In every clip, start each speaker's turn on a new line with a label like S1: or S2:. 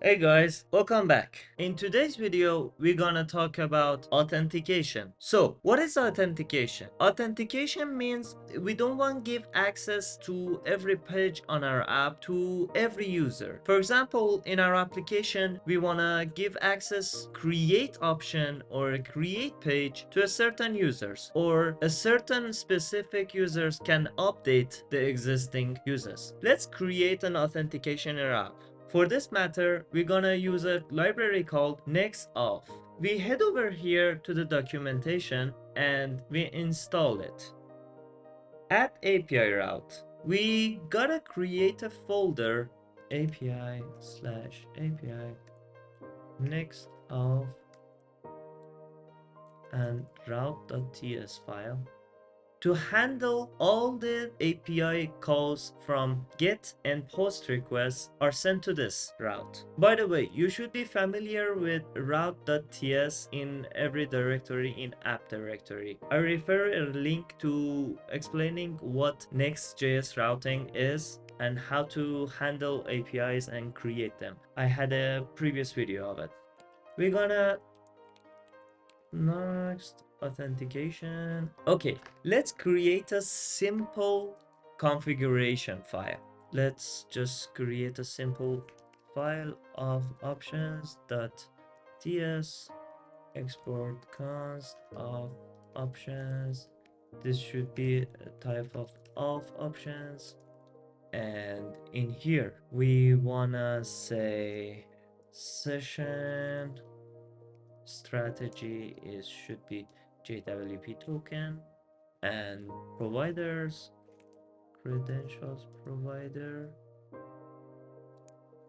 S1: Hey guys, welcome back. In today's video, we're gonna talk about authentication. So, what is authentication? Authentication means we don't want to give access to every page on our app to every user. For example, in our application, we wanna give access create option or a create page to a certain users, or a certain specific users can update the existing users. Let's create an authentication in our app. For this matter, we're gonna use a library called Next Auth. We head over here to the documentation and we install it. At API route, we gotta create a folder API/API Next Auth and route.ts file to handle all the API calls from GET and POST requests are sent to this route. By the way, you should be familiar with route.ts in every directory in app directory. I refer a link to explaining what Next.js routing is and how to handle APIs and create them. I had a previous video of it. We're gonna Next authentication. Okay, let's create a simple configuration file. Let's just create a simple file of options.ts export const of options. This should be a type of options, and in here we wanna say session strategy should be JWP token, and providers credentials provider,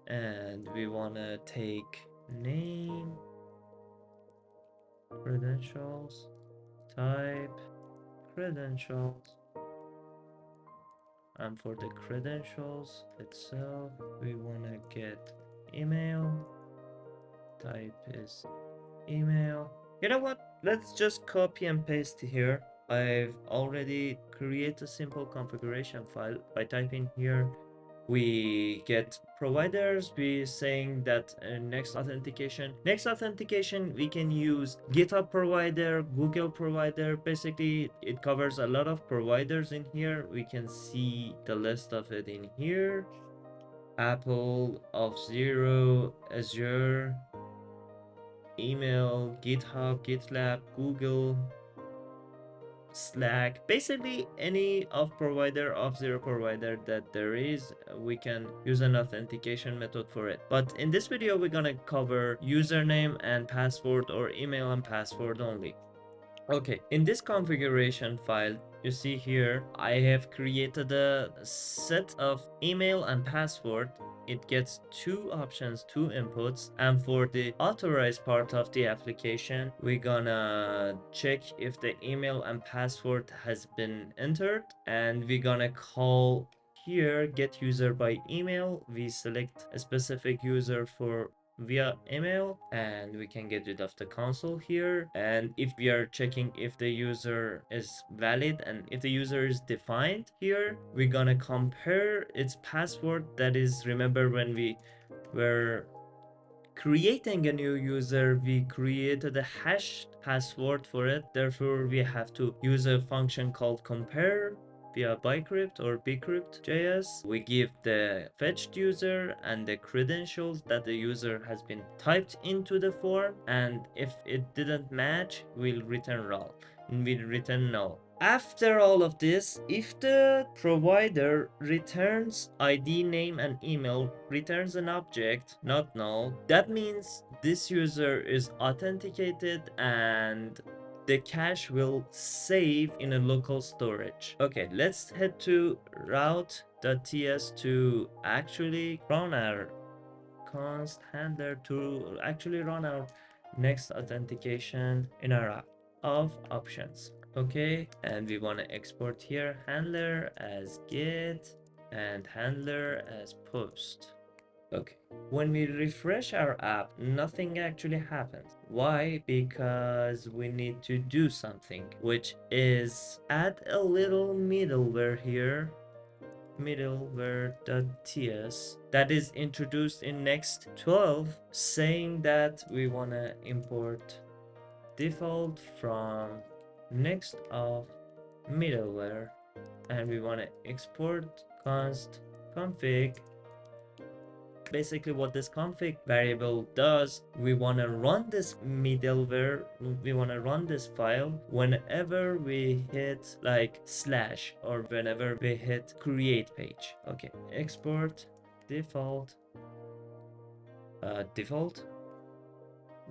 S1: and we want to take name credentials, type credentials, and for the credentials itself we want to get email, type is email. You know what? Let's just copy and paste here. I've already created a simple configuration file by typing here. We get providers. We saying that Next authentication we can use GitHub provider, Google provider. Basically it covers a lot of providers in here. We can see the list of it in here. Apple, Auth0, Azure, email, GitHub, GitLab, Google, Slack. Basically any of provider, Auth0 provider that there is, we can use an authentication method for it. But in this video we're gonna cover username and password, or email and password only. Okay, in this configuration file, you see here, I have created a set of email and password. It gets two options, two inputs, and for the authorized part of the application, we're gonna check if the email and password has been entered, and we're gonna call here get user by email. We select a specific user for via email, and we can get rid of the console here. And if we are checking if the user is valid and if the user is defined here, we're gonna compare its password. That is, remember when we were creating a new user, we created a hashed password for it. Therefore we have to use a function called compare via bycrypt or bcrypt.js. We give the fetched user and the credentials that the user has been typed into the form, and if it didn't match, we'll return null. After all of this, if the provider returns ID, name, and email, returns an object, not null, that means this user is authenticated and the cache will save in a local storage. Okay, let's head to route.ts to actually run our const handler to actually run our next authentication in our app of options. Okay, and we want to export here handler as get and handler as post. Okay, when we refresh our app, nothing actually happens. Why? Because we need to do something, which is add a little middleware here middleware.ts that is introduced in Next 12, saying that we want to import default from Next Auth middleware, and we want to export const config. Basically what this config variable does, we want to run this middleware, we want to run this file whenever we hit like slash or whenever we hit create page. Okay, export default default.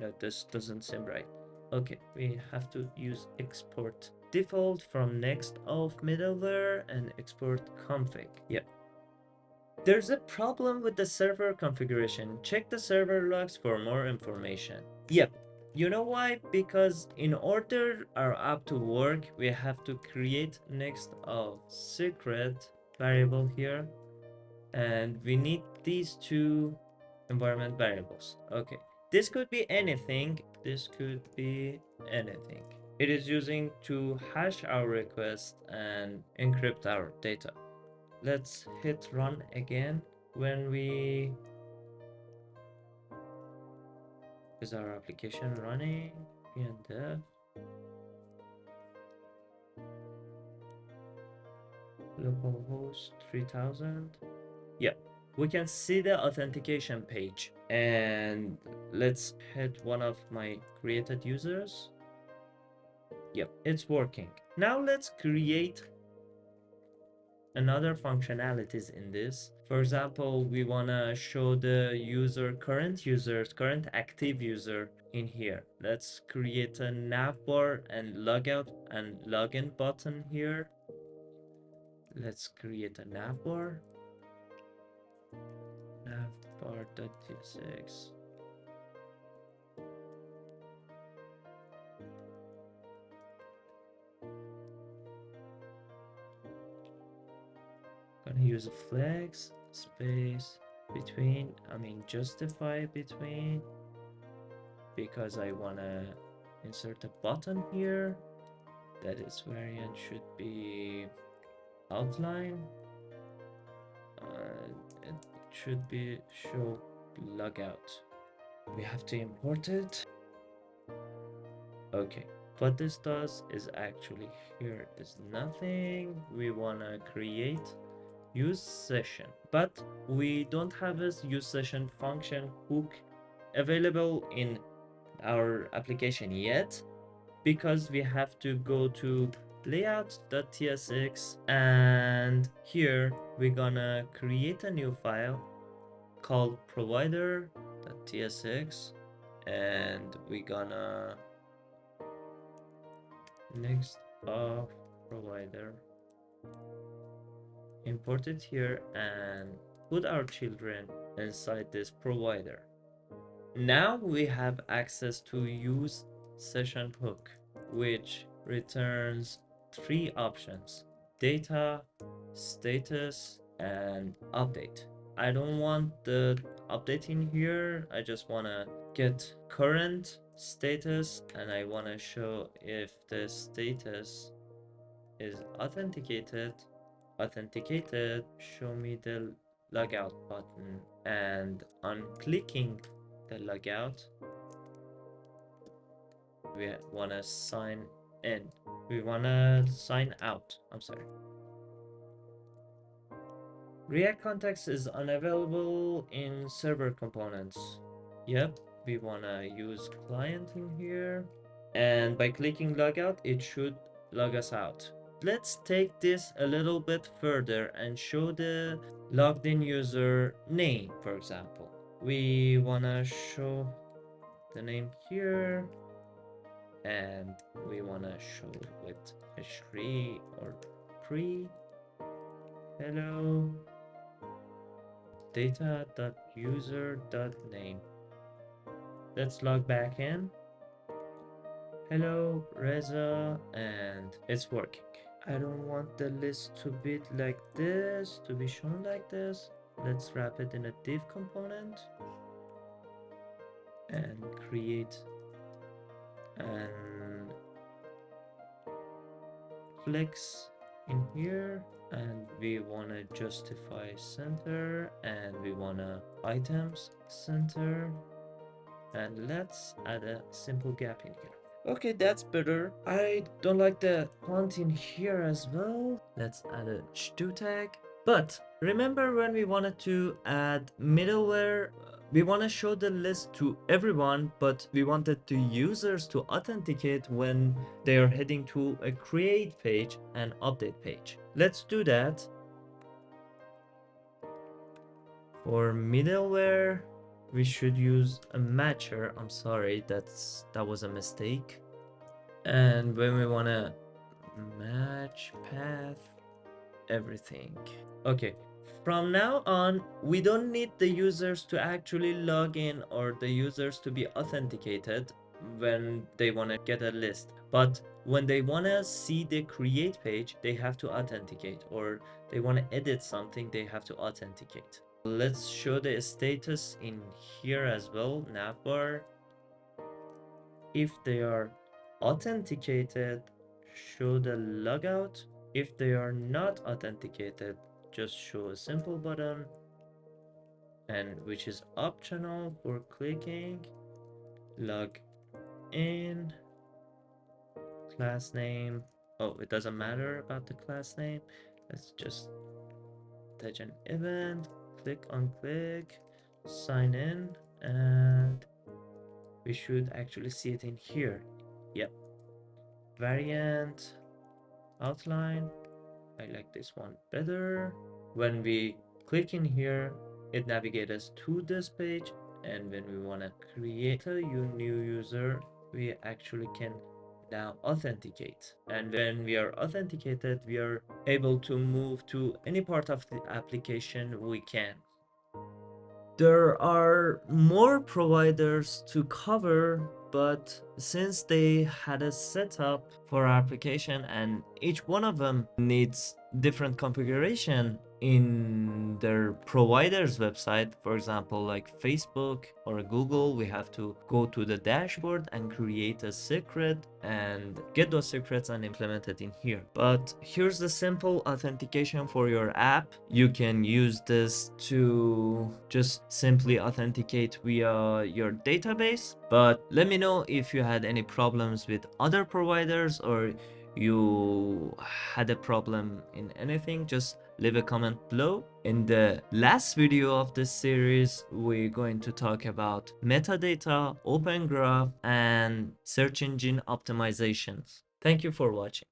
S1: No, this doesn't seem right. Okay, we have to use export default from Next Auth middleware and export config. Yep. There's a problem with the server configuration. Check the server logs for more information. Yep. You know why? Because in order our app to work, we have to create Next Auth secret variable here, and we need these two environment variables. Okay, this could be anything. This could be anything. It is using to hash our request and encrypt our data. Let's hit run again. When we is our application running and dev localhost 3000. Yeah, we can see the authentication page, and let's hit one of my created users. Yep, it's working. Now let's create another functionalities in this. For example, we want to show the current active user in here. Let's create a navbar and logout and login button here. Let's create a navbar. Navbar.tsx. Gonna use a flex space between, justify between, because I wanna insert a button here. That is variant should be outline. It should be show logout. We have to import it. Okay, what this does is actually here is nothing. We wanna create useSession, but we don't have a useSession function hook available in our application yet, because we have to go to layout.tsx, and here we're gonna create a new file called provider.tsx, and we're gonna Next Auth provider, import it here and put our children inside this provider. Now we have access to useSession hook, which returns three options: data, status, and update. I don't want the update in here. I just want to get current status, and I want to show if the status is authenticated. Show me the logout button, and on clicking the logout, we want to sign in. We want to sign out. I'm sorry. React context is unavailable in server components. Yep, we want to use client in here. And by clicking logout, it should log us out. Let's take this a little bit further and show the logged in user name, for example. We want to show the name here, and we want to show with h3 or pre. Hello data.user.name. Let's log back in. Hello Reza, and it's working. I don't want the list to be like this, to be shown like this. Let's wrap it in a div component and create an flex in here, and we want to justify center, and we want to items center, and let's add a simple gap in here. Okay, that's better. I don't like the font in here as well. Let's add a sh2 tag. But remember when we wanted to add middleware, we want to show the list to everyone, but we wanted the users to authenticate when they are heading to a create page and update page. Let's do that. For middleware, we should use a matcher. I'm sorry, that was a mistake. And when we want to match path, everything. Okay, from now on, we don't need the users to actually log in or the users to be authenticated when they want to get a list. But when they want to see the create page, they have to authenticate, or they want to edit something, they have to authenticate. Let's show the status in here as well, navbar. If they are authenticated, show the logout. If they are not authenticated, just show a simple button, and which is optional for clicking. Log in, class name. Oh, it doesn't matter about the class name. Let's just attach an event, click on click, sign in, and we should actually see it in here. Yep. Variant, outline. I like this one better. When we click in here, it navigates us to this page, and when we want to create a new user, we actually can now authenticate. And when we are authenticated, we are able to move to any part of the application we can. There are more providers to cover, but since they had a setup for our application and each one of them needs different configuration in their provider's website, for example, like Facebook or Google, we have to go to the dashboard and create a secret and get those secrets and implement it in here. But here's the simple authentication for your app. You can use this to just simply authenticate via your database. But let me know if you had any problems with other providers, or you had a problem in anything. Just leave a comment below. In the last video of this series, we're going to talk about metadata, open graph, and search engine optimizations. Thank you for watching.